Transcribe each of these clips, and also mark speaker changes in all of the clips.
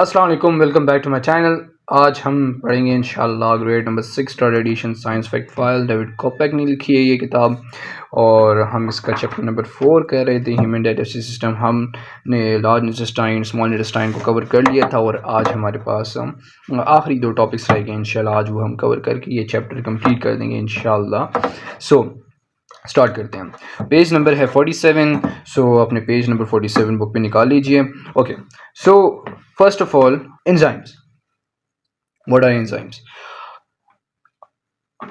Speaker 1: अस्सलाम वालेकुम, welcome back to my channel. आज हम पढ़ेंगे इंशाल्लाह grade number 6 third edition science fact file. David Kopec ने लिखी है ये किताब और हम इसका चैप्टर नंबर 4 कह रहे थे, ह्यूमन डाइजेस्टिव सिस्टम। हमने लार्ज इंटेस्टाइन स्मॉल इंटेस्टाइन को कवर कर लिया था और आज हमारे पास आखिरी 2 टॉपिक्स रह गए इंशाल्लाह। आज वो हम कवर करके ये चैप्टर कंप्लीट कर देंगे इंशाल्लाह। सो स्टार्ट करते हैं। पेज नंबर है 47। सो अपने पेज नंबर 47 बुक पे निकाल लीजिए। Okay, so first of all enzymes. What are enzymes?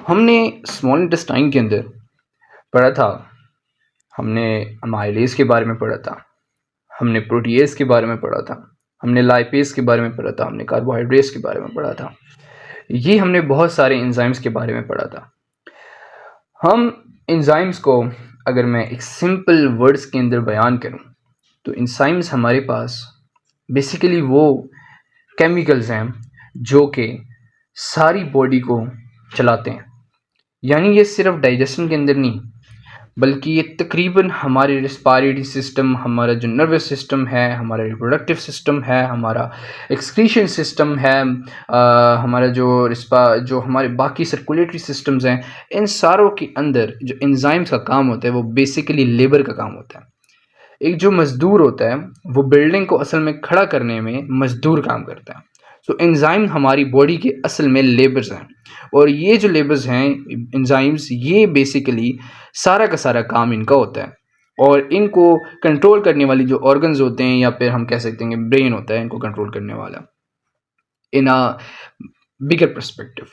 Speaker 1: हमने स्मॉल इंटेस्टाइन के अंदर पढ़ा था, हमने अमाइलेज के बारे में पढ़ा था, हमने प्रोटीएज के बारे में पढ़ा था, हमने लाइपेज के बारे में पढ़ा था, हमने कार्बोहाइड्रेट्स के बारे में पढ़ा था। ये हमने बहुत सारे एंजाइम्स के बारे में पढ़ा था। हम एंजाइम्स को अगर मैं एक सिंपल वर्ड्स के अंदर बयान करूं तो एंजाइम्स हमारे पास बेसिकली वो केमिकल्स हैं जो कि सारी बॉडी को चलाते हैं। यानी ये सिर्फ डाइजेशन के अंदर नहीं, बल्कि ये तकरीबन हमारे रेस्पिरेटरी सिस्टम, हमारा जो नर्वस सिस्टम है, हमारा रिप्रोडक्टिव सिस्टम है, हमारा एक्सक्रीशन सिस्टम है, हमारा जो हमारे बाकी सर्कुलेटरी सिस्टम्स हैं, इन सारों के अंदर जो एंजाइम्स का काम होता है वो बेसिकली लेबर का काम होता है। एक जो मज़दूर होता है वो बिल्डिंग को असल में खड़ा करने में मज़दूर काम करता है। सो एंजाइम हमारी बॉडी के असल में लेबर्स हैं और ये जो लेबर्स हैं एंजाइम्स, ये बेसिकली सारा का सारा काम इनका होता है और इनको कंट्रोल करने वाली जो ऑर्गन्स होते हैं या फिर हम कह सकते हैं ब्रेन होता है इनको कंट्रोल करने वाला इन अ बिगर पर्सपेक्टिव।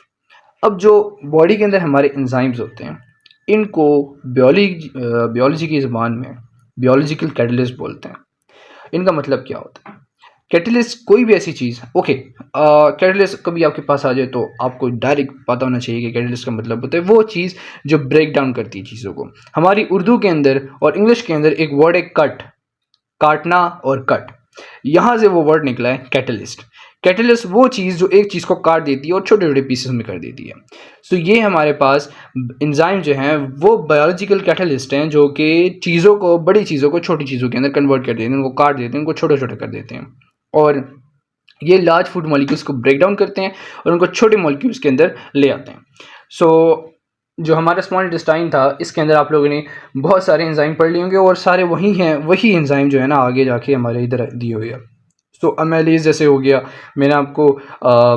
Speaker 1: अब जो बॉडी के अंदर हमारे एंजाइम्स होते हैं इनको बियोलॉजी की ज़बान में बियोलॉजिकल कैटलिस्ट बोलते हैं। इनका मतलब क्या होता है? कैटलिस्ट कोई भी ऐसी चीज़, ओके, कैटलिस्ट कभी आपके पास आ जाए तो आपको डायरेक्ट पता होना चाहिए कि कैटलिस्ट का मतलब होता है वो चीज़ जो ब्रेक डाउन करती है चीज़ों को। हमारी उर्दू के अंदर और इंग्लिश के अंदर एक वर्ड है कट, काटना और कट, यहाँ से वो वर्ड निकला है कैटलिस्ट। कैटलिस्ट वो चीज़ जो एक चीज़ को काट देती है और छोटे छोटे पीसेस में कर देती है। सो ये हमारे पास एंजाइम जो हैं वो बायोलॉजिकल कैटलिस्ट हैं जो कि चीज़ों को, बड़ी चीज़ों को छोटी चीज़ों के अंदर कन्वर्ट कर देते हैं, उनको काट देते हैं, उनको छोटे छोटे कर देते हैं और ये लार्ज फूड मॉलिक्यूल्स को ब्रेक डाउन करते हैं और उनको छोटे मॉलिक्यूल्स के अंदर ले आते हैं। सो जो हमारा स्मॉल इंटेस्टाइन था इसके अंदर आप लोगों ने बहुत सारे एंजाइम पढ़ लिए होंगे और सारे वही हैं, वही एंजाइम जो है ना आगे जाके हमारे इधर दिए हुए हैं। सो अमेलिस जैसे हो गया, मैंने आपको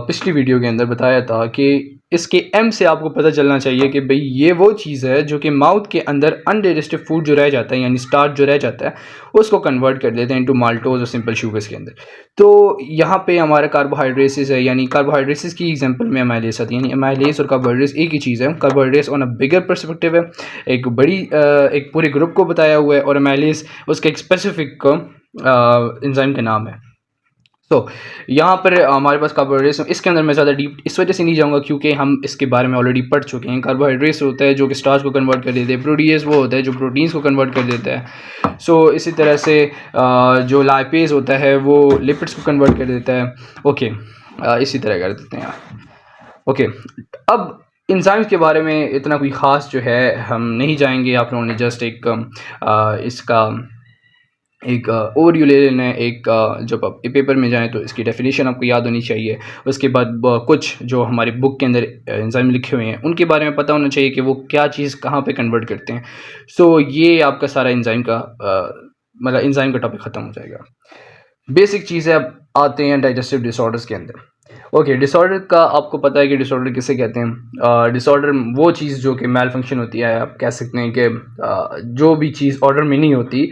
Speaker 1: पिछली वीडियो के अंदर बताया था कि इसके एम से आपको पता चलना चाहिए कि भाई ये वो चीज़ है जो कि माउथ के अंदर अनडाइजेस्टेड फूड जो रह जाता है यानी स्टार्च जो रह जाता है उसको कन्वर्ट कर देते हैं इनटू माल्टोज और सिंपल शुगर्स के अंदर। तो यहाँ पे हमारा कार्बोहाइड्रेट्स है, यानी कार्बोहाइड्रेट्स की एग्जांपल में अमाइलेस आती है, यानी अमाइलेस और कार्बोहाइड्रेट्स एक ही चीज़ है। Carbohydrates on a bigger perspective है, एक बड़ी एक पूरे ग्रुप को बताया हुआ है और अमाइलेस उसका एक स्पेसिफिक एंजाइम का नाम है। तो यहाँ पर हमारे पास कार्बोहाइड्रेट्स, इसके अंदर मैं ज़्यादा डीप इस वजह से नहीं जाऊँगा क्योंकि हम इसके बारे में ऑलरेडी पढ़ चुके हैं। कार्बोहाइड्रेट्स होता है जो कि स्टार्च को कन्वर्ट कर देते हैं, प्रोटीएज वो होता है जो प्रोटीन्स को कन्वर्ट कर देता है। सो इसी तरह से जो लाइपेज होता है वो लिपिड्स को कन्वर्ट कर देता है। ओके, इसी तरह कर देते हैं। ओके, अब एंजाइम्स के बारे में इतना कोई ख़ास जो है हम नहीं जाएंगे। आप लोगों ने जस्ट एक इसका एक ओवरव्यू ले लेना है। एक जब आप पेपर में जाएं तो इसकी डेफिनेशन आपको याद होनी चाहिए। उसके बाद कुछ जो हमारी बुक के अंदर एंजाइम लिखे हुए हैं उनके बारे में पता होना चाहिए कि वो क्या चीज़ कहाँ पे कन्वर्ट करते हैं। सो ये आपका सारा एंजाइम का मतलब एंजाइम का टॉपिक ख़त्म हो जाएगा। बेसिक चीज़ है, अब आते हैं डाइजेस्टिव डिसऑर्डर्स के अंदर। ओके, डिसऑर्डर का आपको पता है कि डिसऑर्डर किसे कहते हैं? डिसऑर्डर वो चीज़ जो कि मैल फंक्शन होती है, आप कह सकते हैं कि जो भी चीज़ ऑर्डर में नहीं होती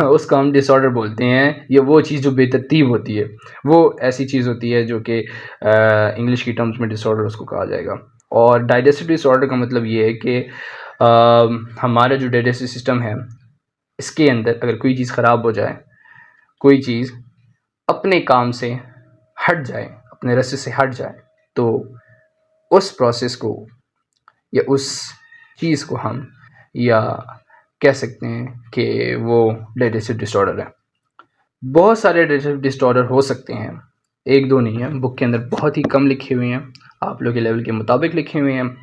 Speaker 1: उसको हम डिसऑर्डर बोलते हैं। ये वो चीज़ जो बेतरतीब होती है, वो ऐसी चीज़ होती है जो कि इंग्लिश की टर्म्स में डिसऑर्डर उसको कहा जाएगा। और डाइजेस्टिव डिसऑर्डर का मतलब ये है कि हमारा जो डाइजेस्टिव सिस्टम है इसके अंदर अगर कोई चीज़ ख़राब हो जाए, कोई चीज़ अपने काम से हट जाए, अपने रास्ते से हट जाए, तो उस प्रोसेस को या उस चीज़ को हम या कह सकते हैं कि वो डाइजेस्टिव डिसऑर्डर है। बहुत सारे डाइजेस्टिव डिसऑर्डर हो सकते हैं, एक दो नहीं है। बुक के अंदर बहुत ही कम लिखे हुए हैं, आप लोग के लेवल के मुताबिक लिखे हुए हैं,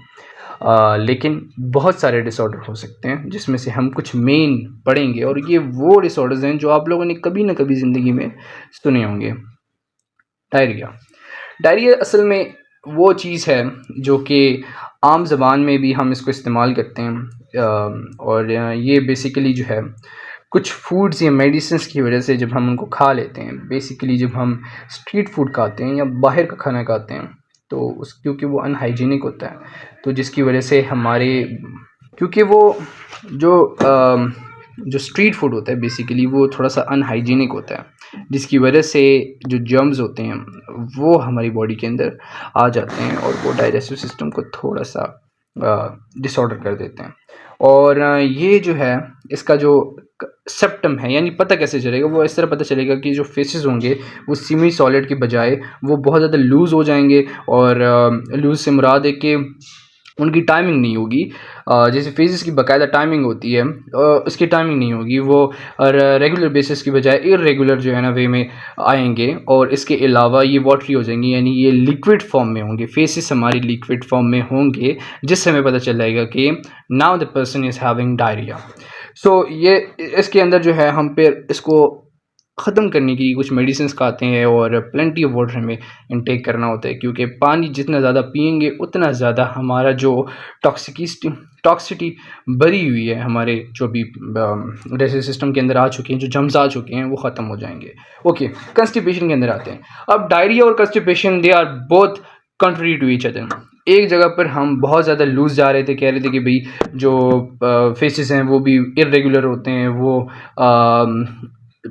Speaker 1: लेकिन बहुत सारे डिसऑर्डर हो सकते हैं जिसमें से हम कुछ मेन पढ़ेंगे और ये वो डिसऑर्डर्स हैं जो आप लोगों ने कभी ना कभी ज़िंदगी में सुने होंगे। डायरिया। डायरिया असल में वो चीज़ है जो कि आम ज़बान में भी हम इसको इस्तेमाल करते हैं, और ये बेसिकली जो है कुछ फूड्स या मेडिसिन्स की वजह से जब हम उनको खा लेते हैं, बेसिकली जब हम स्ट्रीट फूड खाते हैं या बाहर का खाना खाते हैं, तो उस क्योंकि वो अनहाइजीनिक होता है, तो जिसकी वजह से हमारे क्योंकि वो जो जो स्ट्रीट फूड होता है बेसिकली वो थोड़ा सा अनहाइजीनिक होता है, जिसकी वजह से जो जर्म्स होते हैं वो हमारी बॉडी के अंदर आ जाते हैं और वो डाइजेस्टिव सिस्टम को थोड़ा सा डिसऑर्डर कर देते हैं। और ये जो है इसका जो सिम्पटम है, यानी पता कैसे चलेगा, वो इस तरह पता चलेगा कि जो फेसेस होंगे वो सेमी सॉलिड की बजाय वो बहुत ज़्यादा लूज़ हो जाएंगे, और लूज़ से मुराद है कि उनकी टाइमिंग नहीं होगी। जैसे फेजेस की बाकायदा टाइमिंग होती है, उसकी टाइमिंग नहीं होगी, वो रेगुलर बेसिस की बजाय इरेगुलर जो है ना वे में आएंगे, और इसके अलावा ये वाटरी हो जाएंगी, यानी ये लिक्विड फॉर्म में होंगे, फेसेस हमारी लिक्विड फॉर्म में होंगे, जिससे हमें पता चल जाएगा कि now the person is having diarrhoea. So ये इसके अंदर जो है हम फिर इसको ख़त्म करने की कुछ मेडिसिन्स खाते हैं, और प्लेंटी ऑफ वाटर हमें इनटेक करना होता है, क्योंकि पानी जितना ज़्यादा पिएंगे उतना ज़्यादा हमारा जो टॉक्सिटी भरी हुई है, हमारे जो भी डाइजेस्टिव सिस्टम के अंदर आ चुके हैं, जो जम्स आ चुके हैं, वो ख़त्म हो जाएंगे। ओके, कंस्टिपेशन के अंदर आते हैं। अब डायरिया और constipation they are both contrary to each other. एक जगह पर हम बहुत ज़्यादा लूज़ जा रहे थे, कह रहे थे कि भाई जो फेसेस हैं वो भी इरेगुलर होते हैं, वो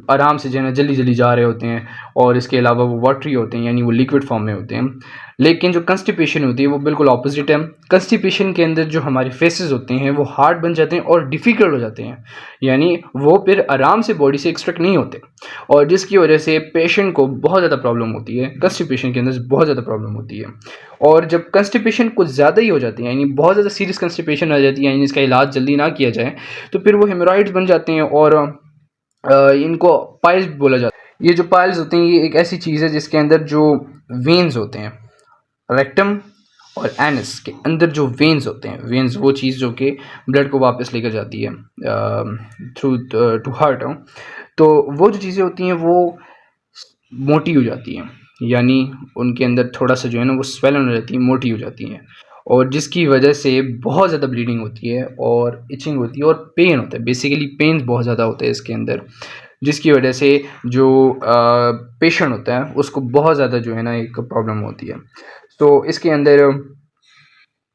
Speaker 1: आराम से जो है ना जल्दी जल्दी जा रहे होते हैं, और इसके अलावा वो वाटरी होते हैं, यानी वो लिक्विड फॉर्म में होते हैं। लेकिन जो कंस्टिपेशन होती है वो बिल्कुल ऑपोजिट है। कंस्टिपेशन के अंदर जो हमारे फेसेस होते हैं वो हार्ड बन जाते हैं और डिफ़िकल्ट हो जाते हैं, यानी वो फिर आराम से बॉडी से एक्सट्रैक्ट नहीं होते, और जिसकी वजह से पेशेंट को बहुत ज़्यादा प्रॉब्लम होती है। कंस्टिपेशन के अंदर बहुत ज़्यादा प्रॉब्लम होती है, और जब कंस्टिपेशन कुछ ज़्यादा ही हो जाती है, यानी बहुत ज़्यादा सीरियस कंस्टिपेशन आ जाती है, यानी इसका इलाज जल्दी ना किया जाए, तो फिर वो हेमोरॉइड्स बन जाते हैं, और इनको पाइल्स बोला जाता है। ये जो पाइल्स होते हैं ये एक ऐसी चीज़ है जिसके अंदर जो वेन्स होते हैं, रेक्टम और एनस के अंदर जो वेन्स होते हैं, वेन्स वो चीज़ जो कि ब्लड को वापस लेकर जाती है थ्रू टू हार्ट, तो वो जो चीज़ें होती हैं वो मोटी हो जाती हैं, यानी उनके अंदर थोड़ा सा जो है ना वो स्वेलन हो जाती है, मोटी हो जाती हैं, और जिसकी वजह से बहुत ज़्यादा ब्लीडिंग होती है और इचिंग होती है और पेन होता है। बेसिकली पेन बहुत ज़्यादा होता है इसके अंदर, जिसकी वजह से जो पेशेंट होता है उसको बहुत ज़्यादा जो है ना एक प्रॉब्लम होती है। तो इसके अंदर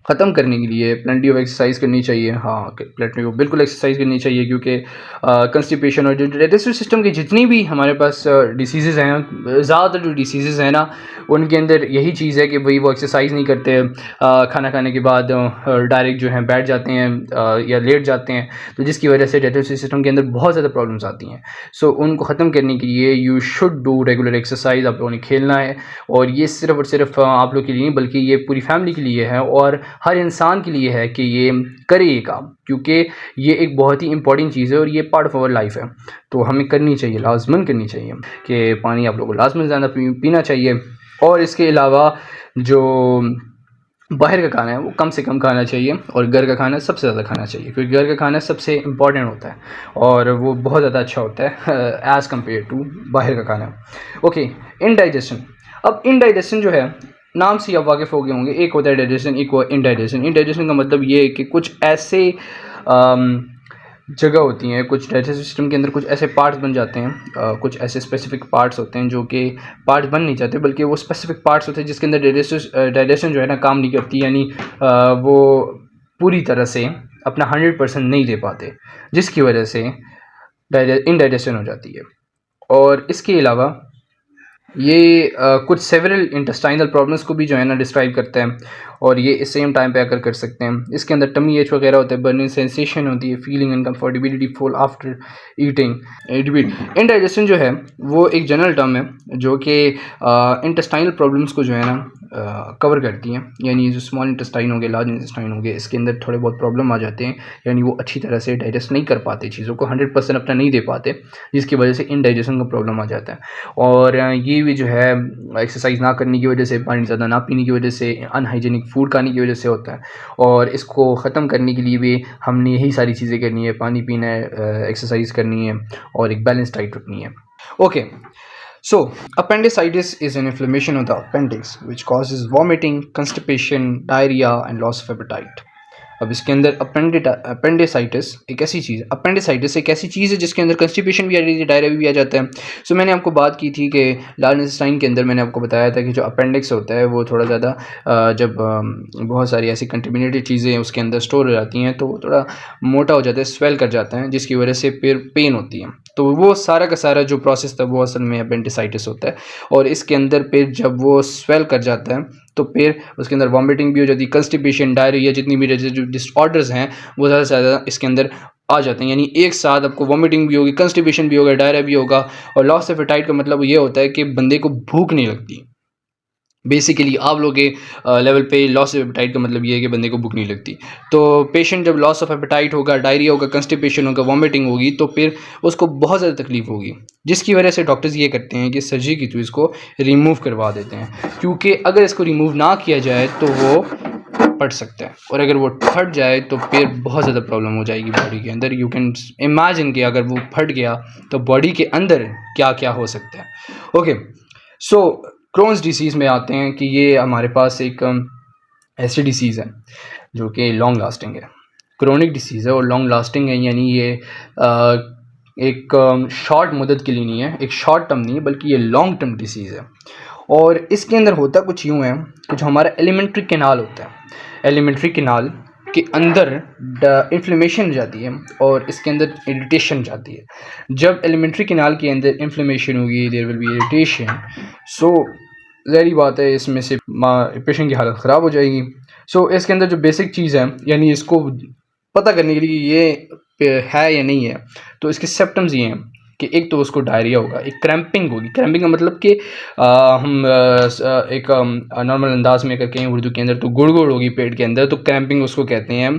Speaker 1: ख़त्म करने के लिए प्लेंटी ऑफ एक्सरसाइज करनी चाहिए। हाँ, प्लेंटी ऑफ बिल्कुल एक्सरसाइज करनी चाहिए, क्योंकि कंस्टिपेशन और जो डाइजेस्टिव सिस्टम की जितनी भी हमारे पास डिसीज़ेज़ हैं, ज़्यादातर जो डिसीज़ेज़ हैं ना उनके अंदर यही चीज़ है कि भाई वो एक्सरसाइज नहीं करते, खाना खाने के बाद डायरेक्ट जो है बैठ जाते हैं या लेट जाते हैं, तो जिसकी वजह से डाइजेस्टिव सिस्टम के अंदर बहुत ज़्यादा प्रॉब्लम्स आती हैं। सो उनको ख़त्म करने के लिए you should do regular exercise. आप लोगों ने खेलना है, और ये सिर्फ और सिर्फ आप लोग के लिए नहीं बल्कि ये पूरी फैमिली के लिए है, और हर इंसान के लिए है कि ये करे ये काम, क्योंकि ये एक बहुत ही इंपॉर्टेंट चीज़ है और ये पार्ट ऑफ आवर लाइफ है, तो हमें करनी चाहिए, लाजमन करनी चाहिए कि पानी आप लोगों को लाजमन ज़्यादा पीना चाहिए। और इसके अलावा जो बाहर का खाना है वो कम से कम खाना चाहिए, और घर का खाना सबसे ज़्यादा खाना चाहिए, क्योंकि घर का खाना सबसे इम्पॉर्टेंट होता है और वो बहुत ज़्यादा अच्छा होता है एज़ कम्पेयर टू बाहर का खाना। Okay, indigestion. अब इनडाइजेशन जो है, नाम से आप वाकिफ़ हो गए होंगे, एक होता है डाइजेशन, एक इनडाइजेशन। इनडाइजेशन का मतलब ये है कि कुछ ऐसे जगह होती हैं, कुछ डाइजेस्टिव सिस्टम के अंदर कुछ ऐसे पार्ट्स बन जाते हैं, कुछ ऐसे स्पेसिफिक पार्ट्स होते हैं जो कि पार्ट्स बन नहीं जाते, बल्कि वो स्पेसिफिक पार्ट्स होते हैं जिसके अंदर डाइजेशन जो है ना काम नहीं करती, यानी वो पूरी तरह से अपना 100% नहीं दे पाते, जिसकी वजह से इनडाइजेशन हो जाती है। और इसके अलावा ये कुछ सेवरल इंटेस्टाइनल प्रॉब्लम्स को भी जो है ना डिस्क्राइब करता है, और ये इस सेम टाइम पे आकर कर सकते हैं। इसके अंदर टमी एच वगैरह होता है, बर्निंग सेंसेशन होती है, feeling अनकम्फर्टेबिलिटी fall after eating. Indigestion जो है वो एक जनरल टर्म है जो कि इंटेस्टाइनल प्रॉब्लम्स को जो है ना कवर करती हैं, यानी जो स्मॉल इंटेस्टाइन हो गए, लार्ज इंटेस्टाइन हो गए, इसके अंदर थोड़े बहुत प्रॉब्लम आ जाते हैं, यानी वो अच्छी तरह से डाइजेस्ट नहीं कर पाते, चीज़ों को 100% अपना नहीं दे पाते, जिसकी वजह से इनडाइजेशन का प्रॉब्लम आ जाता है। और ये भी जो है एक्सरसाइज ना करने की वजह से, पानी ज़्यादा ना पीने की वजह से, अनहाइजीनिक फूड खाने की वजह से होता है, और इसको ख़त्म करने के लिए भी हमने यही सारी चीज़ें करनी है, पानी पीना है, एक्सरसाइज करनी है, और एक बैलेंस डाइट रखनी है। Okay, So, appendicitis is an inflammation of the appendix which causes vomiting, constipation, diarrhea and loss of appetite. अब इसके अंदर अपेंडिसाइटिस एक ऐसी चीज़ है जिसके अंदर कंस्टिपेशन भी आ जाती है, डायरिया भी आ जाता है। सो मैंने आपको बात की थी कि लार्ज इंटेस्टाइन के अंदर मैंने आपको बताया था कि जो अपेंडिक्स होता है वो थोड़ा ज़्यादा जब बहुत सारी ऐसी कंटेमिनेटेड चीज़ें उसके अंदर स्टोर हो जाती हैं तो वो थोड़ा मोटा हो जाता है, स्वेल कर जाता है, जिसकी वजह से फिर पेन होती है। तो वो सारा का सारा जो प्रोसेस था वो असल में अपेंडिसाइटिस होता है। और इसके अंदर फिर जब वो स्वेल कर जाता है तो फिर उसके अंदर वॉमिटिंग भी हो जाती है, कंस्टिपेशन, डायरिया, जितनी भी जो डिसऑर्डर्स हैं वो ज़्यादा से ज़्यादा इसके अंदर आ जाते हैं। यानी एक साथ आपको वॉमिटिंग भी होगी, कंस्टिपेशन भी होगा, डायरिया भी होगा। और लॉस ऑफ एपेटाइट का मतलब ये होता है कि बंदे को भूख नहीं लगती। बेसिकली आप लोग के लेवल पे लॉस ऑफ एपेटाइट का मतलब ये है कि बंदे को भूख नहीं लगती। तो पेशेंट जब लॉस ऑफ एपेटाइट होगा, डायरिया होगा, कंस्टिपेशन होगा, वॉमिटिंग होगी तो फिर उसको बहुत ज़्यादा तकलीफ होगी, जिसकी वजह से डॉक्टर्स ये करते हैं कि सर्जरी की थ्रू इसको रिमूव करवा देते हैं। क्योंकि अगर इसको रिमूव ना किया जाए तो वो फट सकता है, और अगर वो फट जाए तो फिर बहुत ज़्यादा प्रॉब्लम हो जाएगी बॉडी के अंदर। यू कैन इमेजिन कि अगर वो फट गया तो बॉडी के अंदर क्या क्या हो सकता है। ओके, सो क्रोन्स डिसीज़ में आते हैं कि ये हमारे पास एक ऐसी डिसीज़ है जो कि लॉन्ग लास्टिंग है, क्रोनिक डिसीज़ है और लॉन्ग लास्टिंग है। यानी ये एक शॉर्ट मुद्दत के लिए नहीं है, एक शॉर्ट टर्म नहीं है, बल्कि ये लॉन्ग टर्म डिसीज़ है। और इसके अंदर होता कुछ यूँ है कि जो हमारा एलिमेंट्री कैनाल होता है, एलिमेंट्री कैनाल के अंदर इन्फ्लेमेशन जाती है और इसके अंदर इरिटेशन जाती है। जब एलिमेंट्री कैनाल के अंदर इन्फ्लेमेशन होगी, देयर विल बी इरिटेशन। सो ज़ाहिर बात है इसमें से पेशेंट की हालत ख़राब हो जाएगी। सो इसके अंदर जो बेसिक चीज़ है, यानी इसको पता करने के लिए ये है या नहीं है, तो इसके सिम्पटम्स ये हैं कि एक तो उसको डायरिया होगा, एक क्रैम्पिंग होगी। क्रैम्पिंग का मतलब कि हम एक नॉर्मल अंदाज में अगर कहें उर्दू के अंदर तो गुड़गुड़ होगी पेट के अंदर, तो क्रैम्पिंग उसको कहते हैं।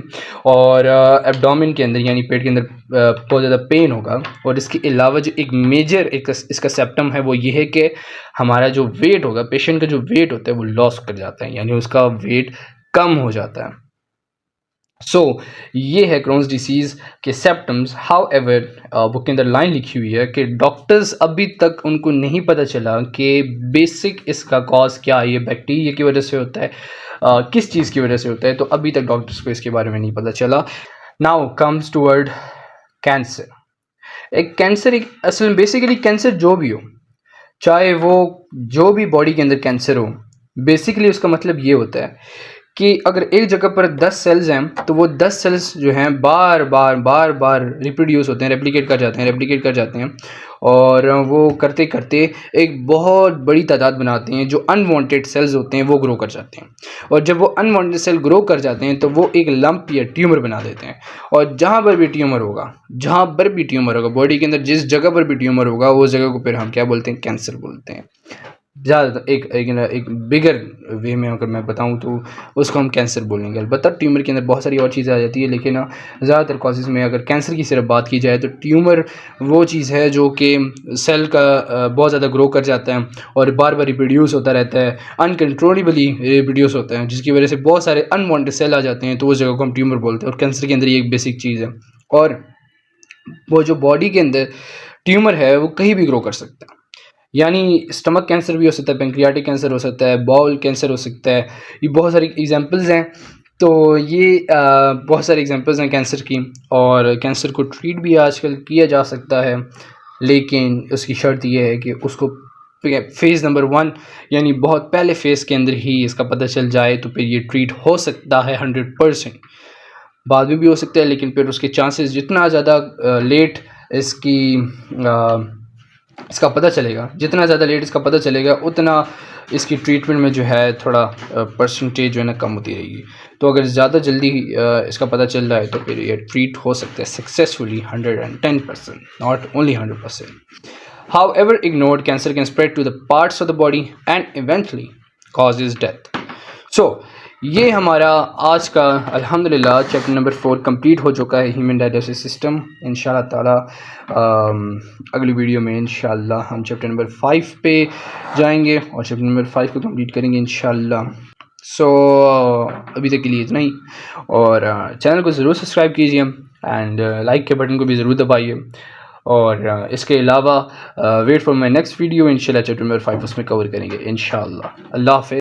Speaker 1: और एब्डोमेन के अंदर यानी पेट के अंदर बहुत ज़्यादा पेन होगा। और इसके अलावा जो एक मेजर इसका सिम्पटम है वो ये है कि हमारा जो वेट होगा, पेशेंट का जो वेट होता है वो लॉस कर जाता है, यानी उसका वेट कम हो जाता है। सो ये है क्रोन्स डिसीज़ के सिम्पटम्स। हाउएवर बुक के अंदर लाइन लिखी हुई है कि डॉक्टर्स अभी तक उनको नहीं पता चला कि बेसिक इसका कॉज क्या है, ये बैक्टीरिया की वजह से होता है, किस चीज़ की वजह से होता है, तो अभी तक डॉक्टर्स को इसके बारे में नहीं पता चला। Now comes toward cancer. एक कैंसर एक असल में बेसिकली कैंसर जो भी हो, चाहे वो जो भी बॉडी के अंदर कैंसर हो, बेसिकली उसका मतलब ये होता है कि अगर एक जगह पर 10 सेल्स हैं तो वो 10 सेल्स जो हैं बार बार रिप्रोड्यूस होते हैं, रेप्लिकेट कर जाते हैं और वो करते करते एक बहुत बड़ी तादाद बनाते हैं। जो अनवांटेड सेल्स होते हैं वो ग्रो कर जाते हैं, और जब वो अनवांटेड सेल ग्रो कर जाते हैं तो वो एक लंप या ट्यूमर बना देते हैं। और जहाँ पर भी ट्यूमर होगा बॉडी के अंदर, जिस जगह पर भी ट्यूमर होगा उस जगह को फिर हम क्या बोलते हैं, कैंसर बोलते हैं। ज़्यादा एक बिगर वे में अगर मैं बताऊं तो उसको हम कैंसर बोलेंगे। अलबत्ता ट्यूमर के अंदर बहुत सारी और चीज़ें आ जाती है, लेकिन ज़्यादातर कॉजेज़ में अगर कैंसर की सिर्फ बात की जाए तो ट्यूमर वो चीज़ है जो कि सेल का बहुत ज़्यादा ग्रो कर जाता है और बार बार रिप्रोड्यूस होता रहता है, अनकंट्रोलेबली रिप्रोड्यूस होता है, जिसकी वजह से बहुत सारे अनवांटेड सेल आ जाते हैं, तो उस जगह को हम ट्यूमर बोलते हैं। और कैंसर के अंदर ये एक बेसिक चीज़ है। और वो जो बॉडी के अंदर ट्यूमर है वो कहीं भी ग्रो कर सकता है, यानी स्टमक कैंसर भी हो सकता है, पेंक्रियाटिक कैंसर हो सकता है, बाउल कैंसर हो सकता है। ये बहुत सारी एग्जांपल्स हैं। तो ये बहुत सारे एग्जांपल्स हैं कैंसर की, और कैंसर को ट्रीट भी आजकल किया जा सकता है, लेकिन उसकी शर्त ये है कि उसको फेज़ नंबर 1 यानी बहुत पहले फेज़ के अंदर ही इसका पता चल जाए तो फिर ये ट्रीट हो सकता है 100%। बाद में भी हो सकता है, लेकिन फिर उसके चांसेस जितना ज़्यादा लेट इसका पता चलेगा, जितना ज़्यादा लेट इसका पता चलेगा उतना इसकी ट्रीटमेंट में जो है थोड़ा परसेंटेज जो है ना कम होती रहेगी। तो अगर ज़्यादा जल्दी इसका पता चल रहा है तो फिर ये ट्रीट हो सकता है successfully 110%, not only 100%। However, ignored cancer can spread to the parts of the body and eventually causes death. So, ये हमारा आज का अल्हम्दुलिल्लाह चैप्टर नंबर 4 कंप्लीट हो चुका है, ह्यूमन डाइजेस्टिव सिस्टम। इंशाल्लाह ताला अगली वीडियो में इंशाल्लाह हम चैप्टर नंबर 5 पे जाएंगे और चैप्टर नंबर 5 को कंप्लीट करेंगे इंशाल्लाह। सो अभी तक के लिए इतना ही, और चैनल को ज़रूर सब्सक्राइब कीजिए एंड लाइक के बटन को भी ज़रूर दबाइए। और इसके अलावा wait for my next video इंशाल्लाह चैप्टर नंबर 5 उसमें कवर करेंगे इंशाल्लाह। अल्लाह हाफ़िज़।